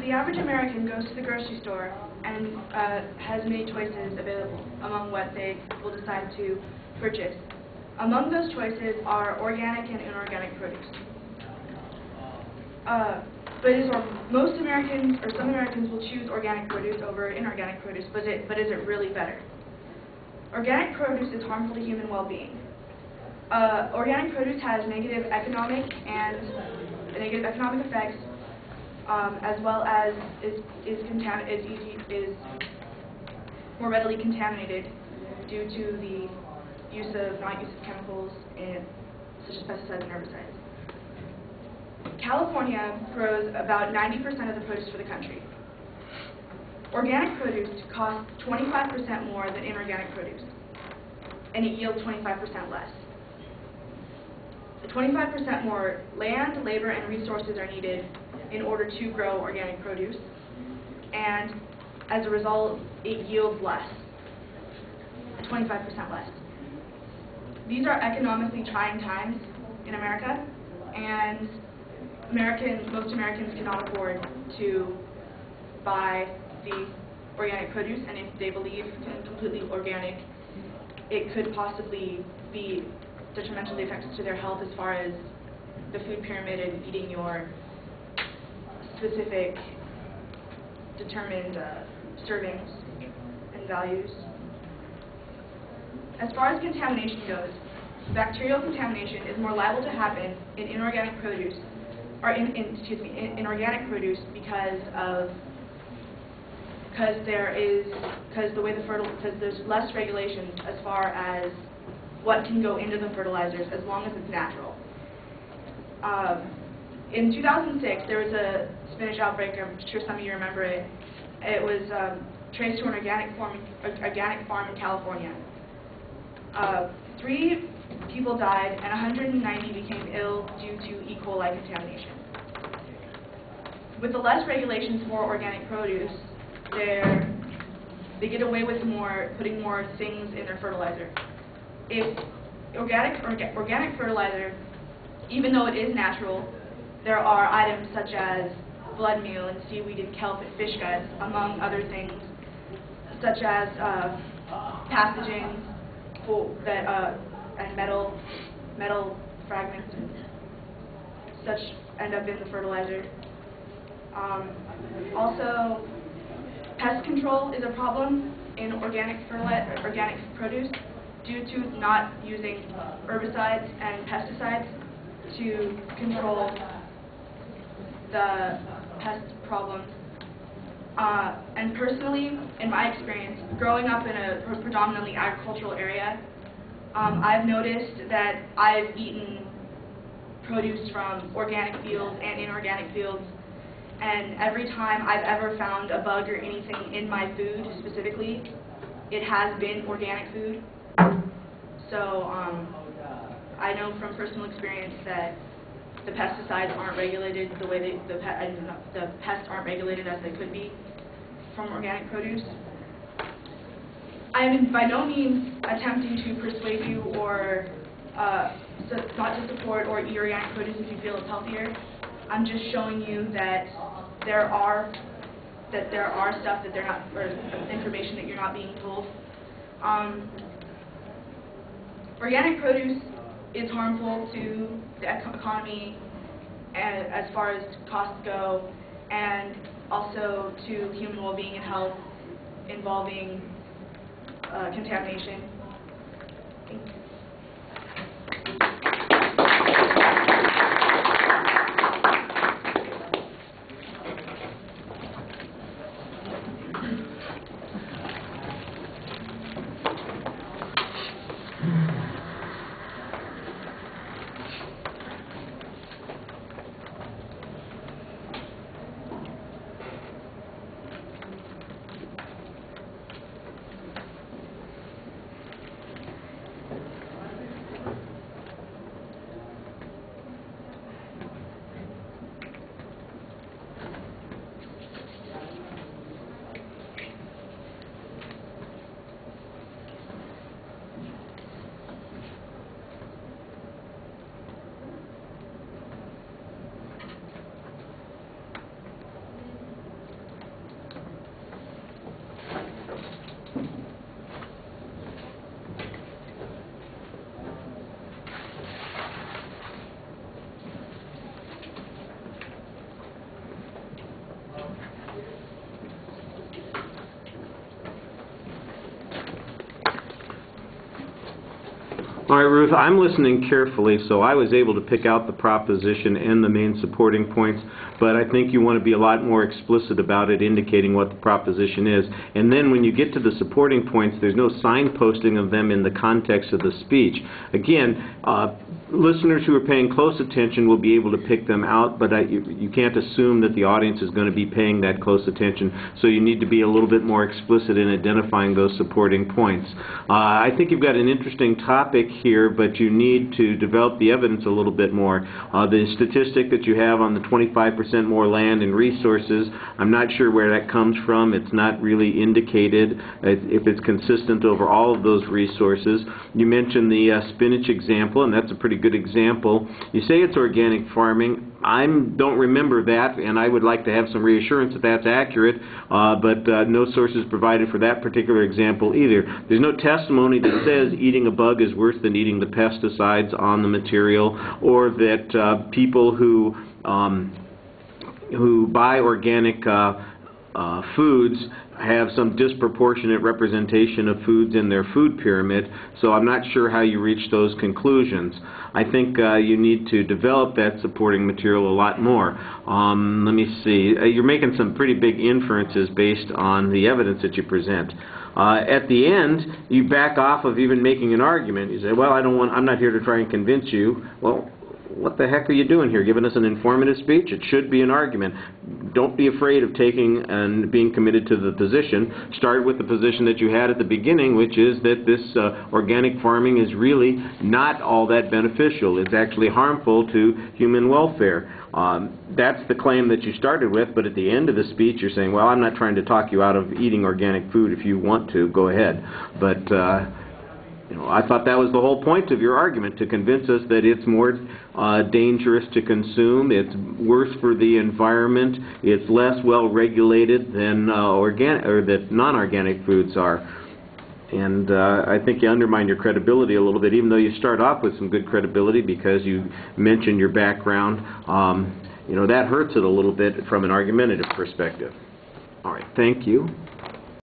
the average American goes to the grocery store and has many choices available among what they will decide to purchase. Among those choices are organic and inorganic produce. Most Americans, or some Americans, will choose organic produce over inorganic produce, but is it really better? Organic produce is harmful to human well-being. Organic produce has negative economic effects, as well as is more readily contaminated due to the not use of chemicals such as pesticides and herbicides. California grows about 90% of the produce for the country. Organic produce costs 25% more than inorganic produce, and it yields 25% less. The 25% more land, labor, and resources are needed in order to grow organic produce, and as a result, it yields less, 25% less. These are economically trying times in America, and most Americans cannot afford to buy the organic produce, and if they believe completely organic, it could possibly be detrimentally effective to their health as far as the food pyramid and eating your specific determined servings and values. As far as contamination goes, bacterial contamination is more liable to happen in inorganic produce, or in organic produce because there's less regulations as far as what can go into the fertilizers as long as it's natural. In 2006, there was a spinach outbreak. I'm sure some of you remember it. It was traced to an organic farm in California. 3 people died and 190 became ill due to E. coli contamination. With the less regulations for organic produce, they get away with putting more things in their fertilizer. If organic fertilizer, even though it is natural, there are items such as blood meal and seaweed and kelp and fish guts, among other things, such as pathogens and metal fragments and such end up in the fertilizer. Also, pest control is a problem in organic produce due to not using herbicides and pesticides to control the pest problem. And personally, in my experience, growing up in a predominantly agricultural area, I've noticed that I've eaten produce from organic fields and inorganic fields, and every time I've ever found a bug or anything in my food specifically, it has been organic food. So I know from personal experience that the pesticides aren't regulated the way the pests aren't regulated as they could be from organic produce. I am by no means attempting to persuade you or not to support or eat organic produce if you feel it's healthier. I'm just showing you that there are stuff that they're not, or information that you're not being told. Organic produce is harmful to the economy as far as costs go, and also to human well-being and health involving contamination. Thank you. All right, Ruth, I'm listening carefully, so I was able to pick out the proposition and the main supporting points, but I think you want to be a lot more explicit about it, indicating what the proposition is. And then when you get to the supporting points, there's no signposting of them in the context of the speech. Again, listeners who are paying close attention will be able to pick them out, but you can't assume that the audience is going to be paying that close attention, so you need to be a little bit more explicit in identifying those supporting points. I think you've got an interesting topic here, but you need to develop the evidence a little bit more. The statistic that you have on the 25% more land and resources, I'm not sure where that comes from. It's not really indicated if it's consistent over all of those resources. You mentioned the spinach example, and that's a pretty good example. You say it's organic farming. I don't remember that, and I would like to have some reassurance that that's accurate, but no sources provided for that particular example either. There's no testimony that says eating a bug is worse than eating the pesticides on the material, or that people who buy organic foods have some disproportionate representation of foods in their food pyramid, so I'm not sure how you reach those conclusions. I think you need to develop that supporting material a lot more. Let me see. You're making some pretty big inferences based on the evidence that you present. At the end, you back off of even making an argument. You say, well, I'm not here to try and convince you. Well, what the heck are you doing here? Giving us an informative speech? It should be an argument. Don't be afraid of taking and being committed to the position. Start with the position that you had at the beginning, which is that this organic farming is really not all that beneficial. It's actually harmful to human welfare. That's the claim that you started with, but at the end of the speech you're saying, well, I'm not trying to talk you out of eating organic food. If you want to, go ahead. But I thought that was the whole point of your argument, to convince us that it's more dangerous to consume, it's worse for the environment, it's less well regulated than that non-organic foods are. And I think you undermine your credibility a little bit, even though you start off with some good credibility because you mentioned your background. That hurts it a little bit from an argumentative perspective. All right, thank you.